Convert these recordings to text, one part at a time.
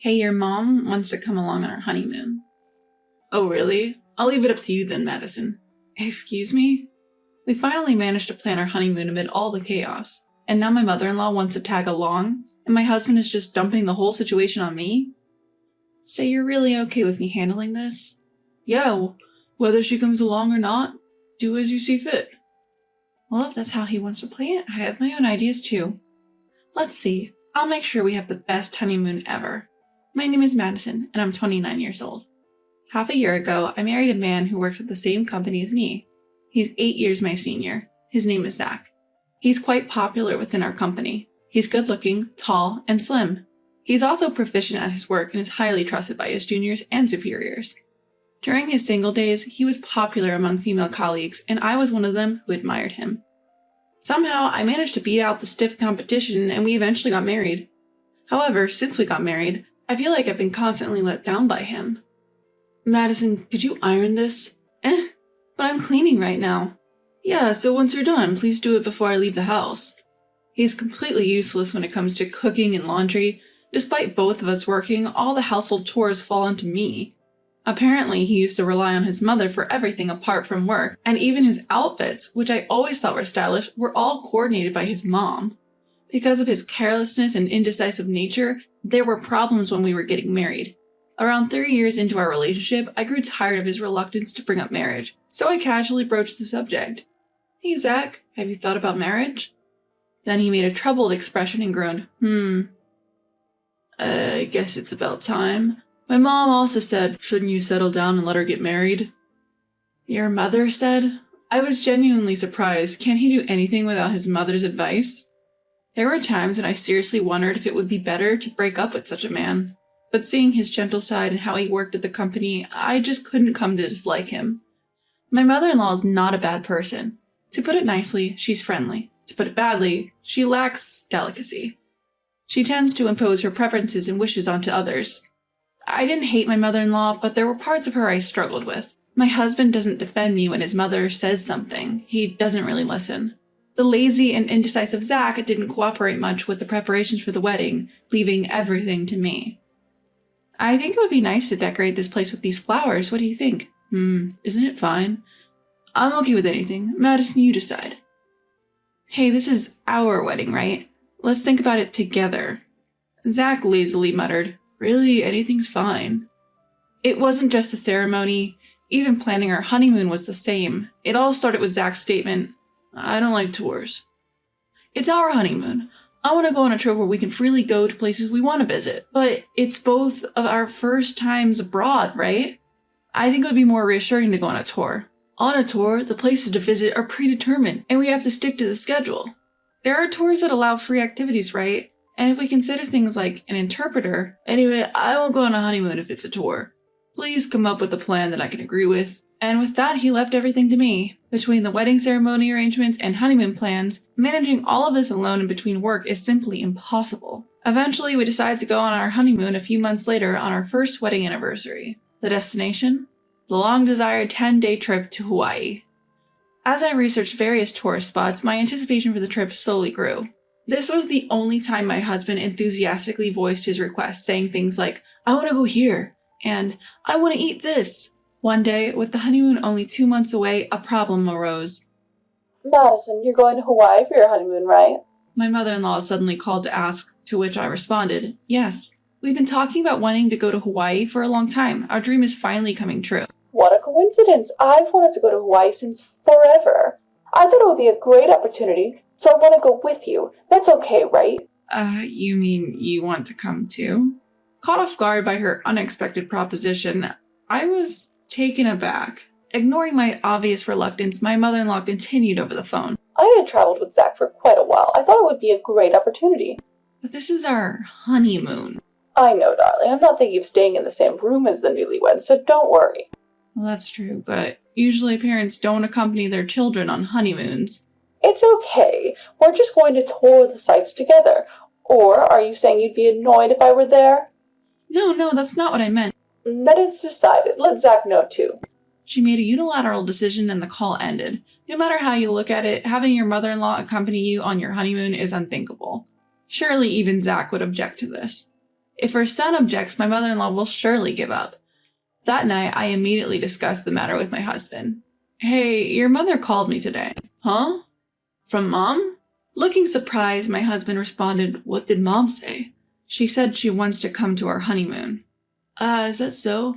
Hey, your mom wants to come along on our honeymoon. Oh, really? I'll leave it up to you then, Madison. Excuse me? We finally managed to plan our honeymoon amid all the chaos, and now my mother-in-law wants to tag along, and my husband is just dumping the whole situation on me? So you're really okay with me handling this? Yeah, whether she comes along or not, do as you see fit. Well, if that's how he wants to play it, I have my own ideas too. Let's see, I'll make sure we have the best honeymoon ever. My name is Madison, and I'm 29 years old. Half a year ago, I married a man who works at the same company as me. He's 8 years my senior. His name is Zach. He's quite popular within our company. He's good-looking, tall, and slim. He's also proficient at his work and is highly trusted by his juniors and superiors. During his single days, he was popular among female colleagues, and I was one of them who admired him. Somehow, I managed to beat out the stiff competition, and we eventually got married. However, since we got married, I feel like I've been constantly let down by him. Madison, could you iron this? But I'm cleaning right now. Yeah, so once you're done, please do it before I leave the house. He's completely useless when it comes to cooking and laundry. Despite both of us working, all the household chores fall onto me. Apparently, he used to rely on his mother for everything apart from work, and even his outfits, which I always thought were stylish, were all coordinated by his mom. Because of his carelessness and indecisive nature, there were problems when we were getting married. Around 3 years into our relationship, I grew tired of his reluctance to bring up marriage, so I casually broached the subject. Hey Zach, have you thought about marriage? Then he made a troubled expression and groaned, I guess it's about time. My mom also said, shouldn't you settle down and let her get married? Your mother said? I was genuinely surprised. Can't he do anything without his mother's advice? There were times when I seriously wondered if it would be better to break up with such a man. But seeing his gentle side and how he worked at the company, I just couldn't come to dislike him. My mother-in-law is not a bad person. To put it nicely, she's friendly. To put it badly, she lacks delicacy. She tends to impose her preferences and wishes onto others. I didn't hate my mother-in-law, but there were parts of her I struggled with. My husband doesn't defend me when his mother says something. He doesn't really listen. The lazy and indecisive Zach didn't cooperate much with the preparations for the wedding, leaving everything to me. I think it would be nice to decorate this place with these flowers. What do you think? Isn't it fine? I'm okay with anything. Madison, you decide. Hey, this is our wedding, right? Let's think about it together. Zach lazily muttered, really, anything's fine. It wasn't just the ceremony. Even planning our honeymoon was the same. It all started with Zach's statement, I don't like tours. It's our honeymoon. I want to go on a trip where we can freely go to places we want to visit. But it's both of our first times abroad, right? I think it would be more reassuring to go on a tour. On a tour, the places to visit are predetermined, and we have to stick to the schedule. There are tours that allow free activities, right? And if we consider things like an interpreter... Anyway, I won't go on a honeymoon if it's a tour. Please come up with a plan that I can agree with. And with that, he left everything to me. Between the wedding ceremony arrangements and honeymoon plans, managing all of this alone in between work is simply impossible. Eventually, we decided to go on our honeymoon a few months later on our first wedding anniversary. The destination? The long-desired 10-day trip to Hawaii. As I researched various tourist spots, my anticipation for the trip slowly grew. This was the only time my husband enthusiastically voiced his request, saying things like, I want to go here, and I want to eat this. One day, with the honeymoon only 2 months away, a problem arose. Madison, you're going to Hawaii for your honeymoon, right? My mother-in-law suddenly called to ask, to which I responded, yes. We've been talking about wanting to go to Hawaii for a long time. Our dream is finally coming true. What a coincidence. I've wanted to go to Hawaii since forever. I thought it would be a great opportunity, so I want to go with you. That's okay, right? You mean you want to come too? Caught off guard by her unexpected proposition, I was taken aback. Ignoring my obvious reluctance, my mother-in-law continued over the phone. I had traveled with Zach for quite a while. I thought it would be a great opportunity. But this is our honeymoon. I know, darling. I'm not thinking of staying in the same room as the newlyweds, so don't worry. Well, that's true, but usually parents don't accompany their children on honeymoons. It's okay. We're just going to tour the sites together. Or are you saying you'd be annoyed if I were there? No, that's not what I meant. Then it's decided. Let Zach know too. She made a unilateral decision and the call ended. No matter how you look at it, having your mother-in-law accompany you on your honeymoon is unthinkable. Surely even Zach would object to this. If her son objects, my mother-in-law will surely give up. That night, I immediately discussed the matter with my husband. Hey, your mother called me today. Huh? From Mom? Looking surprised, my husband responded, What did Mom say? She said she wants to come to our honeymoon. Is that so?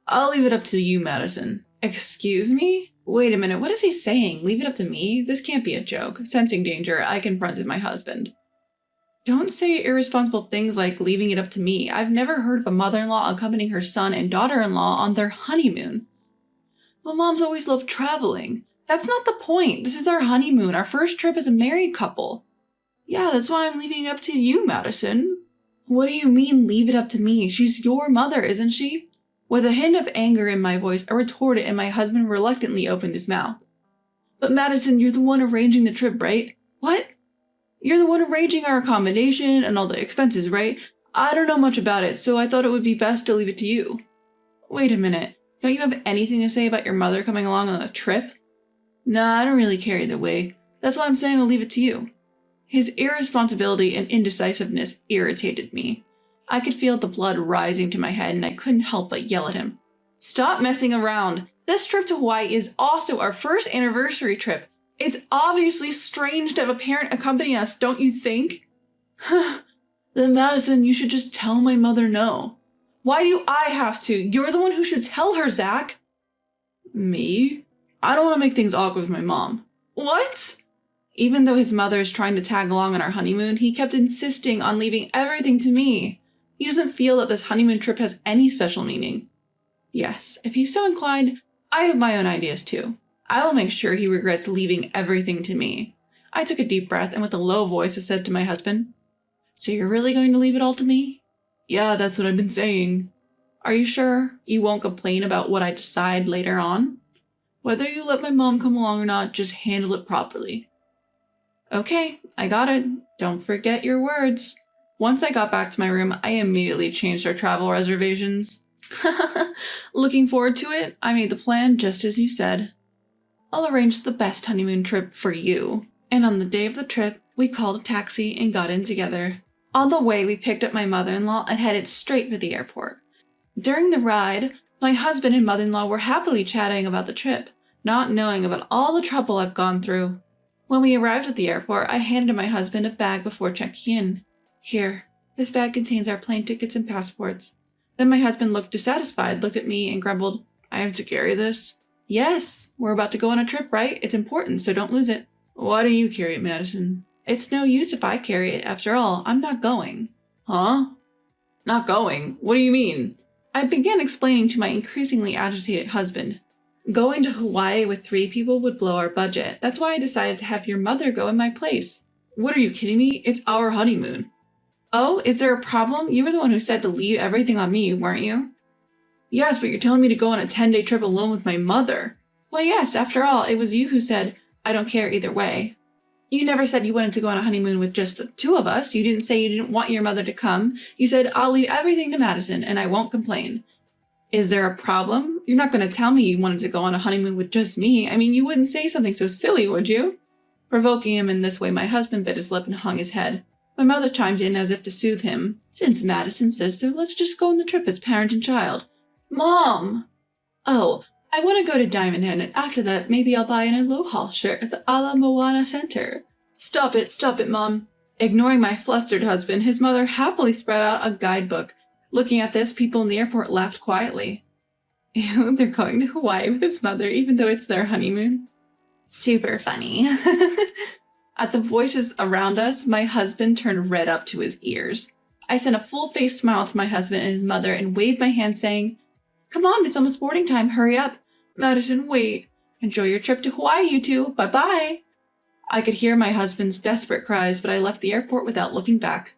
I'll leave it up to you, Madison. Excuse me? Wait a minute, what is he saying? Leave it up to me? This can't be a joke. Sensing danger, I confronted my husband. Don't say irresponsible things like leaving it up to me. I've never heard of a mother-in-law accompanying her son and daughter-in-law on their honeymoon. Well, Mom's always loved traveling. That's not the point. This is our honeymoon, our first trip as a married couple. Yeah, that's why I'm leaving it up to you, Madison. What do you mean, leave it up to me? She's your mother, isn't she? With a hint of anger in my voice, I retorted and my husband reluctantly opened his mouth. But Madison, you're the one arranging the trip, right? What? You're the one arranging our accommodation and all the expenses, right? I don't know much about it, so I thought it would be best to leave it to you. Wait a minute. Don't you have anything to say about your mother coming along on the trip? Nah, I don't really care either way. That's why I'm saying I'll leave it to you. His irresponsibility and indecisiveness irritated me. I could feel the blood rising to my head and I couldn't help but yell at him. Stop messing around. This trip to Hawaii is also our first anniversary trip. It's obviously strange to have a parent accompany us, don't you think? Then Madison, you should just tell my mother no. Why do I have to? You're the one who should tell her, Zach. Me? I don't want to make things awkward with my mom. What? Even though his mother is trying to tag along on our honeymoon, he kept insisting on leaving everything to me. He doesn't feel that this honeymoon trip has any special meaning. Yes, if he's so inclined, I have my own ideas too. I will make sure he regrets leaving everything to me. I took a deep breath and with a low voice I said to my husband, So you're really going to leave it all to me? Yeah, that's what I've been saying. Are you sure you won't complain about what I decide later on? Whether you let my mom come along or not, just handle it properly. Okay, I got it. Don't forget your words. Once I got back to my room, I immediately changed our travel reservations. Looking forward to it, I made the plan just as you said. I'll arrange the best honeymoon trip for you. And on the day of the trip, we called a taxi and got in together. On the way, we picked up my mother-in-law and headed straight for the airport. During the ride, my husband and mother-in-law were happily chatting about the trip, not knowing about all the trouble I've gone through. When we arrived at the airport, I handed my husband a bag before checking in. Here, this bag contains our plane tickets and passports. Then my husband looked dissatisfied, looked at me, and grumbled, I have to carry this? Yes, we're about to go on a trip, right? It's important, so don't lose it. Why don't you carry it, Madison? It's no use if I carry it. After all, I'm not going. Huh? Not going? What do you mean? I began explaining to my increasingly agitated husband. Going to Hawaii with 3 people would blow our budget. That's why I decided to have your mother go in my place. What, are you kidding me? It's our honeymoon. Oh, is there a problem? You were the one who said to leave everything on me, weren't you? Yes, but you're telling me to go on a 10-day trip alone with my mother. Well, yes, after all, it was you who said, I don't care either way. You never said you wanted to go on a honeymoon with just the 2 of us. You didn't say you didn't want your mother to come. You said, I'll leave everything to Madison, and I won't complain. Is there a problem? You're not going to tell me you wanted to go on a honeymoon with just me. I mean, you wouldn't say something so silly, would you? Provoking him in this way, my husband bit his lip and hung his head. My mother chimed in as if to soothe him. Since Madison says so, let's just go on the trip as parent and child. Mom! Oh, I want to go to Diamond Head, and after that, maybe I'll buy an Aloha shirt at the Ala Moana Center. Stop it, Mom. Ignoring my flustered husband, his mother happily spread out a guidebook. Looking at this, people in the airport laughed quietly. Ew, they're going to Hawaii with his mother, even though it's their honeymoon. Super funny. At the voices around us, my husband turned red up to his ears. I sent a full-faced smile to my husband and his mother and waved my hand saying, Come on, it's almost boarding time, hurry up. Madison, wait. Enjoy your trip to Hawaii, you two. Bye-bye. I could hear my husband's desperate cries, but I left the airport without looking back.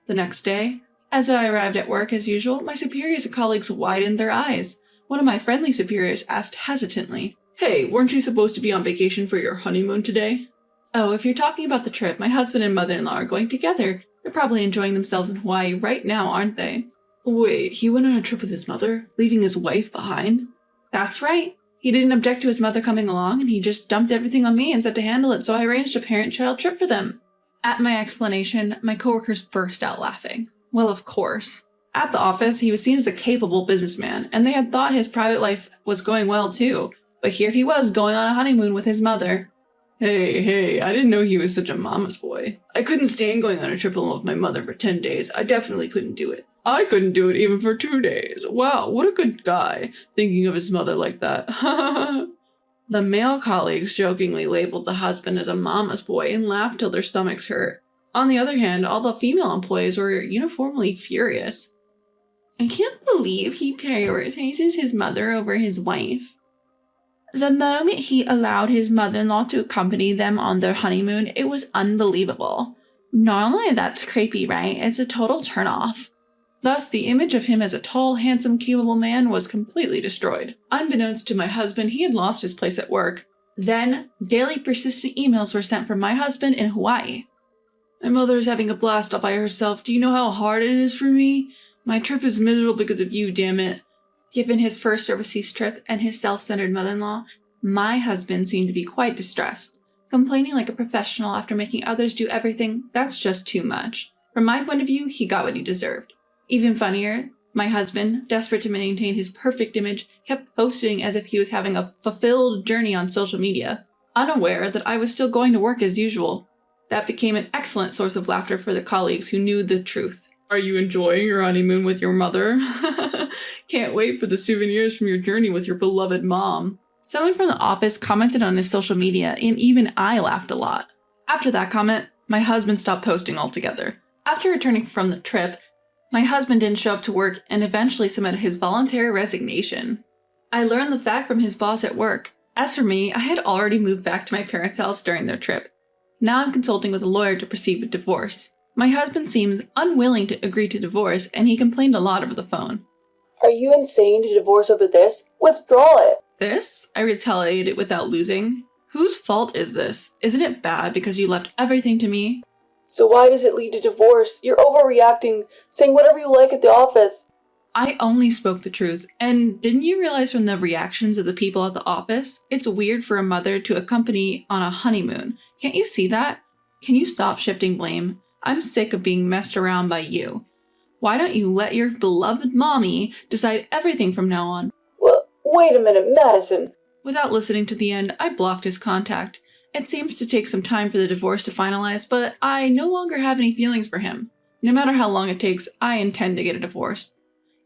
The next day, as I arrived at work as usual, my superiors and colleagues widened their eyes. One of my friendly superiors asked hesitantly, Hey, weren't you supposed to be on vacation for your honeymoon today? Oh, if you're talking about the trip, my husband and mother-in-law are going together. They're probably enjoying themselves in Hawaii right now, aren't they? Wait, he went on a trip with his mother, leaving his wife behind? That's right. He didn't object to his mother coming along, and he just dumped everything on me and said to handle it, so I arranged a parent-child trip for them. At my explanation, my coworkers burst out laughing. Well, of course. At the office, he was seen as a capable businessman, and they had thought his private life was going well too, but here he was going on a honeymoon with his mother. Hey, I didn't know he was such a mama's boy. I couldn't stand going on a trip alone with my mother for 10 days. I definitely couldn't do it. I couldn't do it even for 2 days. Wow, what a good guy, thinking of his mother like that. The male colleagues jokingly labeled the husband as a mama's boy and laughed till their stomachs hurt. On the other hand, all the female employees were uniformly furious. I can't believe he prioritizes his mother over his wife. The moment he allowed his mother-in-law to accompany them on their honeymoon, it was unbelievable. Normally that's creepy, right? It's a total turnoff. Thus, the image of him as a tall, handsome, capable man was completely destroyed. Unbeknownst to my husband, he had lost his place at work. Then, daily persistent emails were sent from my husband in Hawaii. My mother is having a blast all by herself. Do you know how hard it is for me? My trip is miserable because of you, damn it. Given his first overseas trip and his self-centered mother-in-law, my husband seemed to be quite distressed. Complaining like a professional after making others do everything, that's just too much. From my point of view, he got what he deserved. Even funnier, my husband, desperate to maintain his perfect image, kept posting as if he was having a fulfilled journey on social media, unaware that I was still going to work as usual. That became an excellent source of laughter for the colleagues who knew the truth. Are you enjoying your honeymoon with your mother? Can't wait for the souvenirs from your journey with your beloved mom. Someone from the office commented on his social media, and even I laughed a lot. After that comment, my husband stopped posting altogether. After returning from the trip, my husband didn't show up to work and eventually submitted his voluntary resignation. I learned the fact from his boss at work. As for me, I had already moved back to my parents' house during their trip. Now I'm consulting with a lawyer to proceed with divorce. My husband seems unwilling to agree to divorce, and he complained a lot over the phone. Are you insane to divorce over this? Withdraw it! This? I retaliated without losing. Whose fault is this? Isn't it bad because you left everything to me? So why does it lead to divorce? You're overreacting, saying whatever you like at the office. I only spoke the truth, and didn't you realize from the reactions of the people at the office? It's weird for a mother to accompany on a honeymoon. Can't you see that? Can you stop shifting blame? I'm sick of being messed around by you. Why don't you let your beloved mommy decide everything from now on? Well, wait a minute, Madison. Without listening to the end, I blocked his contact. It seems to take some time for the divorce to finalize, but I no longer have any feelings for him. No matter how long it takes, I intend to get a divorce.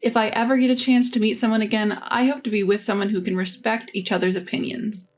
If I ever get a chance to meet someone again, I hope to be with someone who can respect each other's opinions.